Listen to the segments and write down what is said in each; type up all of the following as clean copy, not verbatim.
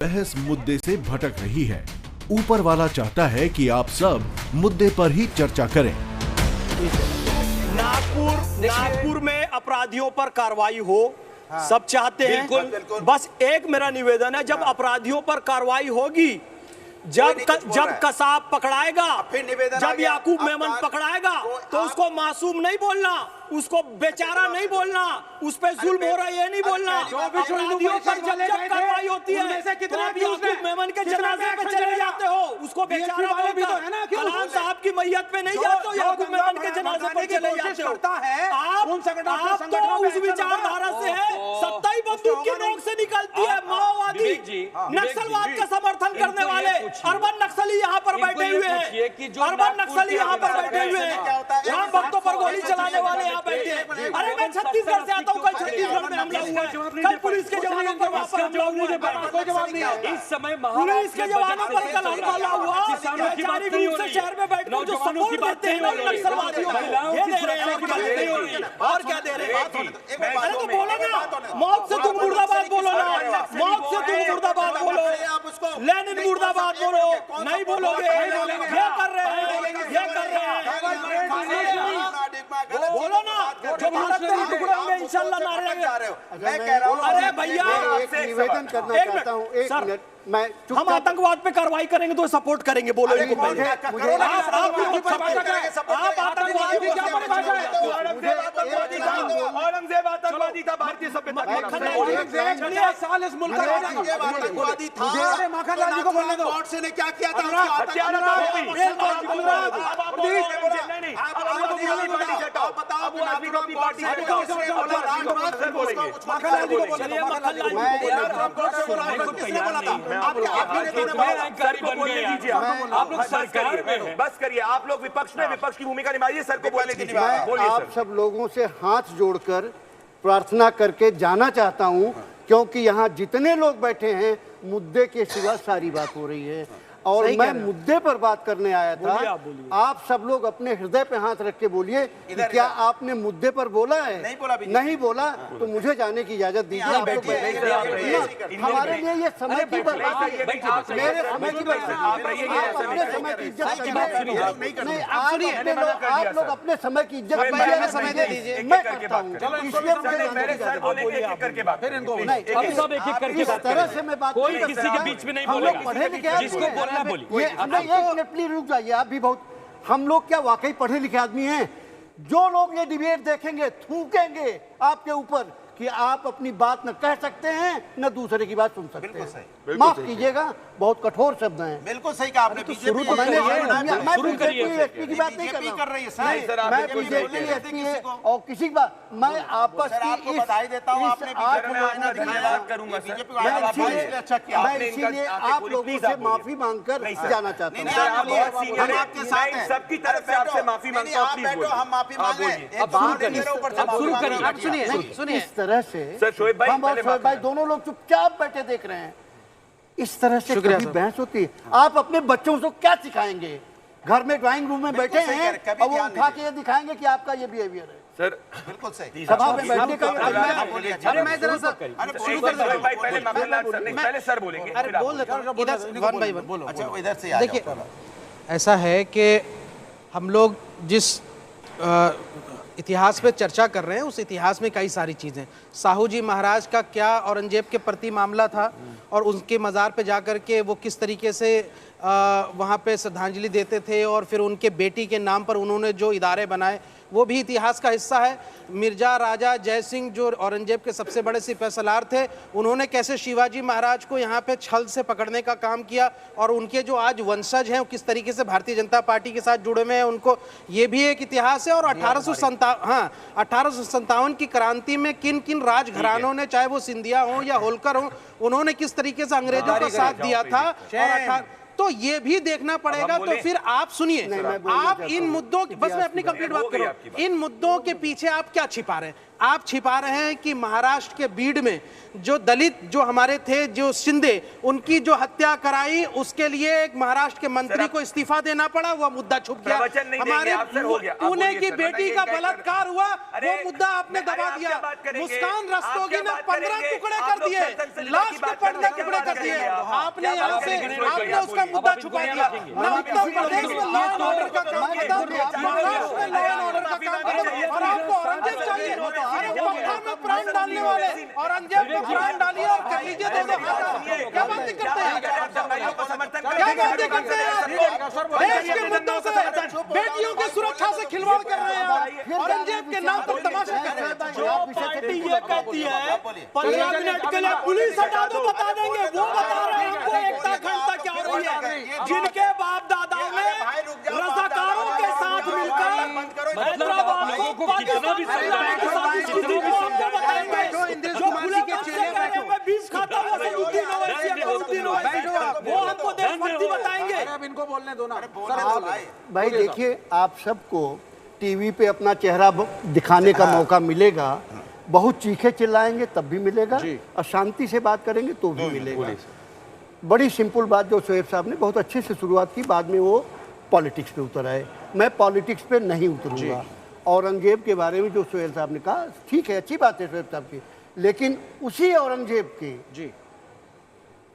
बहस मुद्दे से भटक रही है। ऊपर वाला चाहता है कि आप सब मुद्दे पर ही चर्चा करें। नागपुर में अपराधियों पर कार्रवाई हो, सब चाहते हैं। बिल्कुल। बस एक मेरा निवेदन है, जब अपराधियों पर कार्रवाई होगी, जब कसाब पकड़ाएगा, जब याकूब मेमन पकड़ाएगा, तो उसको मासूम नहीं बोलना, उसको बेचारा नहीं बोलना, उस पे जुल्म हो रहा है ये नहीं बोलना। अपराधियों पर जब कार्रवाई होती है तो आप याकूब मेमन के जनाजे पे चले जाते हो, उसको बेचारा बोलकर कलाम साहब की मैयत पे नहीं जाते हो, याकूब मेमन के जनाजे पे चले जाते हो। आप तो उस विचारधारा से है, सत्ता ही बंदूक की नोक से निकलती है। माओवादी नक्सलवाद का समर्थन करने वाले अर्बन नक्सली यहाँ पर बैठे हुए हैं, अर्बन नक्सली यहाँ पर बैठे हुए हैं, राम भक्तों पर गोली चलाने वाले यहाँ बैठे हैं। अरे मैं छत्तीसगढ़ से आता हूँ, कल छत्तीसगढ़ में हमला हुआ है, कल पुलिस के जवानों पर वहाँ पर हमला हुआ, कोई जवाब नहीं है। इस समय पुलिस के जवानों पर कल हमला हुआ, वैचारिक रूप से शहर में बैठकर जो सपोर्ट देते हैं नक्सलवादियों को, ये दे रहे हैं और क्या दे रहे हैं। अरे तो बोलो ना, मौत से तुम मुर्दाबाद बोलो ना, मौत से तुम मुर्दाबाद बोलो, लेनिन मुर्दाबाद बोलो, नहीं बोलोगे ये कर रहे हैं, ये कर रहे हैं, बोलो ना, जो भारत के टुकड़े होंगे इंशाल्लाह नारे लगे। मैं कह रहा हूँ, अरे भैया निवेदन करना चाहता हूँ, एक मिनट, मैं हम आतंकवाद पे कार्रवाई करेंगे तो सपोर्ट करेंगे, बोलो इनको पहले। आप आतंकवादी को क्या परिभाषा है? औरंगजेब आतंकवादी था, भारतीय सभ्यता का साल इस मुल्क का आतंकवादी था। मुझे माखनलाल जी को बोलने दो, गॉडसे ने क्या किया था? आप लोग सरकार में हैं, बस करिए, आप लोग विपक्ष में, विपक्ष की भूमिका निभाइए, सर को बोलने दीजिए। आप सब लोगों से हाथ जोड़कर प्रार्थना करके जाना चाहता हूं, क्योंकि यहाँ जितने लोग बैठे हैं मुद्दे के सिवा सारी बात हो रही है और मैं मुद्दे पर बात करने आया था। आप सब लोग अपने हृदय पे हाथ रख के बोलिए कि क्या आपने मुद्दे पर बोला है? नहीं बोला तो मुझे जाने की इजाजत दीजिए। हमारे लिए ये समय की बर्बादी, मेरे समय की बर्बादी, अपने समय की इज्जत नहीं, आप लोग अपने समय की इज्जत समय दे दीजिए, मैं करता हूँ। इसलिए इस तरह से मैं बात किसी के बीच में नहीं बोलेगा, पढ़े लिखे जिसको प्लीज रुक जाइए, आप भी बहुत, हम लोग क्या वाकई पढ़े लिखे आदमी हैं? जो लोग ये डिबेट देखेंगे थूकेंगे आपके ऊपर कि आप अपनी बात न कह सकते हैं न दूसरे की बात सुन सकते हैं। माफ कीजिएगा, बहुत कठोर शब्द हैं। बिल्कुल सही कहा आपने। बीजेपी की बात नहीं कर रही है, मैं बीजेपी एसपी है और किसी की बात, मैं आपस की बधाई देता हूँ, आपने इसीलिए आप लोगों से माफी मांगकर जाना चाहता हूँ। हम आपके साथ हैं, सबकी तरफ से आपसे माफी मांगता हूँ, बैठो, हम माफी मांगे। सुनिए, इस तरह से हम और शोएब भाई दोनों लोग चुपचाप बैठे देख रहे हैं। इस तरह से कभी बहस होती है? आप अपने बच्चों को क्या सिखाएंगे? घर में ड्राइंग रूम में बैठे हैं और वो उठा के ये दिखाएंगे कि आपका ये बिहेवियर है। सर बिल्कुल सही, सभा में बैठने का अरे मैं जरा सा पहले सर बोलेंगे, अरे बोल देता हूं, इधर वन बाय वन बोलो। अच्छा इधर से देखिए, ऐसा है कि हम लोग जिस इतिहास पे चर्चा कर रहे हैं उस इतिहास में कई सारी चीज़ें, साहू जी महाराज का क्या औरंगजेब के प्रति मामला था और उनके मज़ार पे जाकर के वो किस तरीके से वहाँ पे श्रद्धांजलि देते थे और फिर उनके बेटी के नाम पर उन्होंने जो इदारे बनाए वो भी इतिहास का हिस्सा है। मिर्जा राजा जय सिंह जो औरंगजेब के सबसे बड़े सिपहसालार थे, उन्होंने कैसे शिवाजी महाराज को यहाँ पे छल से पकड़ने का काम किया और उनके जो आज वंशज हैं वो किस तरीके से भारतीय जनता पार्टी के साथ जुड़े हुए हैं, उनको ये भी एक इतिहास है। और 1857 की क्रांति में किन किन राजघरानों ने, चाहे वो सिंधिया हो या होलकर हो, उन्होंने किस तरीके से अंग्रेजों का साथ दिया था और तो ये भी देखना पड़ेगा। तो फिर आप सुनिए, आप इन मुद्दों, बस मैं अपनी कंप्लीट बात कर रहा हूं, इन मुद्दों के पीछे आप क्या छिपा रहे हैं? आप छिपा रहे हैं कि महाराष्ट्र के बीड में जो दलित जो हमारे थे, जो शिंदे, उनकी जो हत्या कराई, उसके लिए एक महाराष्ट्र के मंत्री को इस्तीफा देना पड़ा, वो मुद्दा छुप गया। हमारे पुणे की बेटी का बलात्कार हुआ, वो मुद्दा आपने दबा दिया। मुस्कान रस्तोगी ने 15 टुकड़े कर दिए, लाश के 15 टुकड़े कर दिए। आपने यहाँ से आपने उसका मुद्दा छुपा दिया। ना उत्तर प्रदेश में लॉ एंड ऑर्डर का काम खत्म, महाराष्ट्र में लॉ एंड ऑर्डर का काम खत्म, और आपको औरंगजेब चाहिए। अरे पत्थर में प्राण डालने वाले औरंगजेब में प्राण डालिए और कर लीजिए दोनों हाथ। क्या बातें करते हैं, क्या बातें करते हैं आप? देश के मुद्दों से, बेटियों की सुरक्षा से खिलवाड़ कर रहे हैं आप। औरंगजेब के नाम पर तमाशा कर रहे हैं। जो पार्टी ये कहती है 15 मिनट के लिए पुलिस हटा दो, बता देंगे, वो बता रहे हैं हमको एकता अखंडता क्या हो रही है। जिनके बाप दादाओं ने रज़ाकारों के साथ मिलकर हैदराबाद को पाकिस्तान की साजिश की थी, वो हमको बताएंगे। जो खुले के चेहरे पे 20 खाता हुआ सदुद्दीन ओवैसी, वो हमको देशभक्ति बताएंगे। अब इनको बोलने दो ना। भाई देखिए, आप सबको टीवी पे अपना चेहरा दिखाने का मौका मिलेगा, बहुत चीखे चिल्लाएंगे तब भी मिलेगा, और शांति से बात करेंगे तो भी मिलेगा। बड़ी सिंपल बात जो शोएब साहब ने बहुत अच्छे से शुरुआत की, बाद में वो पॉलिटिक्स पे उतर आए। मैं पॉलिटिक्स पे नहीं उतरूंगा। औरंगजेब के बारे में जो शोएब साहब ने कहा, ठीक है, अच्छी बात है शोएब साहब की, लेकिन उसी औरंगजेब के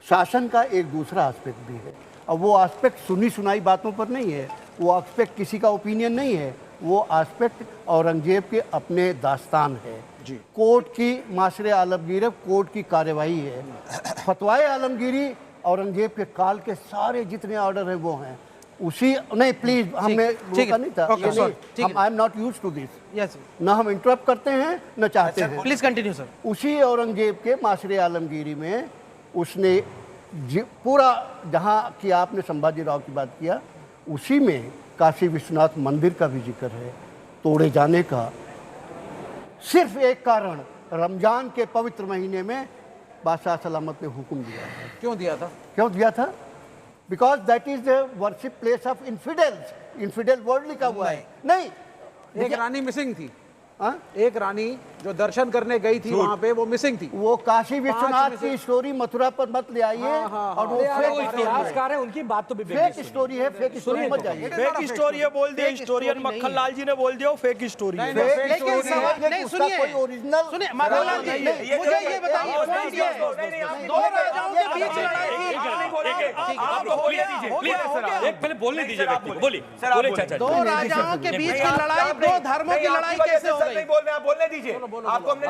शासन का एक दूसरा एस्पेक्ट भी है, और वो एस्पेक्ट सुनी सुनाई बातों पर नहीं है, वो एस्पेक्ट किसी का ओपिनियन नहीं है, वो एस्पेक्ट औरंगजेब के अपने दास्तान है। कोर्ट की माशरे आलमगीर, कोर्ट की कार्यवाही है। फतवाए आलमगीरी औरंगजेब के काल के सारे जितने ऑर्डर हैं वो हैं उसी। नहीं प्लीज, हमें रोका नहीं था, I am not used to this. ना हम इंटरप्ट करते हैं न चाहते हैं। Please continue sir. उसी औरंगजेब के माशरे आलमगीरी में उसने पूरा, जहाँ की आपने संभाजी राव की बात किया, उसी में काशी विश्वनाथ मंदिर का भी जिक्र है तोड़े जाने का। सिर्फ एक कारण, रमजान के पवित्र महीने में बादशाह सलामत ने हुक्म दिया था। क्यों दिया था? क्यों दिया था? Because that is the worship place of infidels. Infidel word लिखा हुआ है। नहीं, एक रानी मिसिंग थी। हाँ? एक रानी जो दर्शन करने गई थी वहाँ पे, वो मिसिंग थी। वो काशी विश्वनाथ की स्टोरी मथुरा पर मत ले आइए। और वो इतिहासकार है, उनकी बात तो फेक स्टोरी है, फेक स्टोरी मत जाइए। फेक स्टोरी है बोल दिया, हिस्टोरियन मक्खन लाल जी ने बोल दिया फेक स्टोरी है। लेकिन सुनिए, कोई ओरिजिनल सुनिए मक्खन लाल जी, मुझे ये बताइए, दो राजाओं के बीच बोलने दीजिए व्यक्ति को, बोलिए चाचा। दो राजाओं के बीच की लड़ाई, दो धर्मों की लड़ाई कैसे हो गई? नहीं बोल रहे, आप बोलने दीजिए। आपको हमने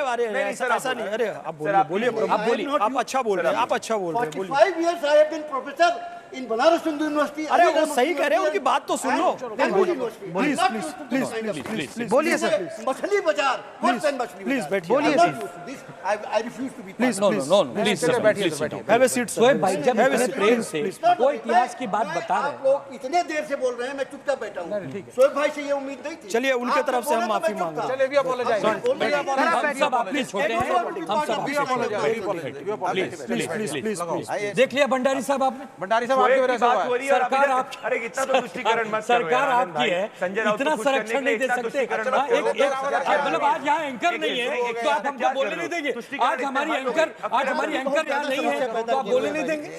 अरे ऐसा नहीं, अरे आप बोलिए, आप बोलिए, आप अच्छा बोल रहे हैं, आप अच्छा बोल रहे हैं, बोलिए। 45 years I have been professor in Banaras Hindu university. अरे वो सही कह रहे हैं, उनकी बात तो सुन लो। प्लीज बोलिए सर। मछली बाजार, प्लीज बैठिए, बोलिए I refuse to be please बैठिए। शोएब भाई जब इतने प्रेम से वो इतिहास की बात बता रहे आप हैं, लोग इतने देर से बोल रहे हैं, मैं चुपचाप बैठा हूँ। शोएब भाई से ये उम्मीद नहीं थी। चलिए उनके तरफ से हम माफी मांग रहे हैं। चलिए भी अपोलोजाइज। हम सब आपके छोटे हैं, हम सब प्लीज देख लिया भंडारी साहब आपने। भंडारी साहब आपकी वजह से हुआ है। सरकार आप, अरे इतना तो तुष्टिकरण मत करो सरकार यार, आपकी है, संजय राउत इतना को खुश करने संरक्षण के नहीं लिए दे इतना सकते। तुष्टिकरण मत करो। मतलब आज यहाँ एंकर नहीं है तो आप हमको बोलने नहीं देंगे। आज हमारी एंकर यहाँ नहीं है तो आप बोलने नहीं देंगे।